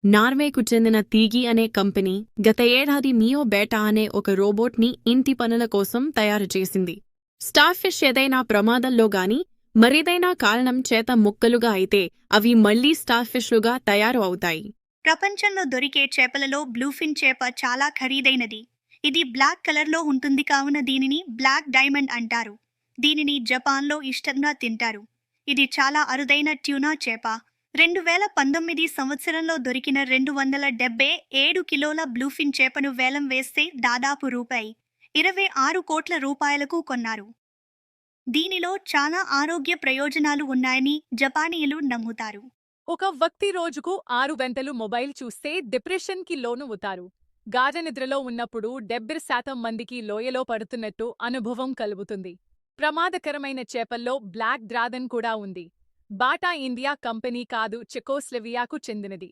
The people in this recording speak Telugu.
నార్వేకు చెందిన తీగి అనే కంపెనీ గత ఏడాది మియో బేటా అనే ఒక రోబోట్ని ఇంటి పనుల కోసం తయారు చేసింది. స్టార్ఫిష్ ఏదైనా ప్రమాదంలో గాని మరేదైనా కారణం చేత ముక్కలుగా అయితే అవి మళ్లీ స్టార్ఫిష్లుగా తయారు అవుతాయి. ప్రపంచంలో దొరికే చేపలలో బ్లూఫిన్ చేప చాలా ఖరీదైనది. ఇది బ్లాక్ కలర్లో ఉంటుంది కావున దీనిని బ్లాక్ డైమండ్ అంటారు. దీనిని జపాన్లో ఇష్టంగా తింటారు. ఇది చాలా అరుదైన ట్యూనా చేప. 2019 సంవత్సరంలో దొరికిన 277 కిలోల బ్లూఫిన్ చేపను వేలం వేస్తే దాదాపు రూ. 26 కోట్ల కొన్నారు. దీనిలో చాలా ఆరోగ్య ప్రయోజనాలు ఉన్నాయని జపానీయులు నమ్ముతారు. ఒక వ్యక్తి రోజుకు 6 గంటలు మొబైల్ చూస్తే డిప్రెషన్కి లోనవుతారు. గాఢ నిద్రలో ఉన్నప్పుడు 70% మందికి లోయలో పడుతున్నట్టు అనుభవం కలుగుతుంది. ప్రమాదకరమైన చేపల్లో బ్లాక్ డ్రాగన్ కూడా ఉంది. బాటా ఇండియా కంపెనీ కాదు, చెకోస్లొవేకియాకు చెందినది.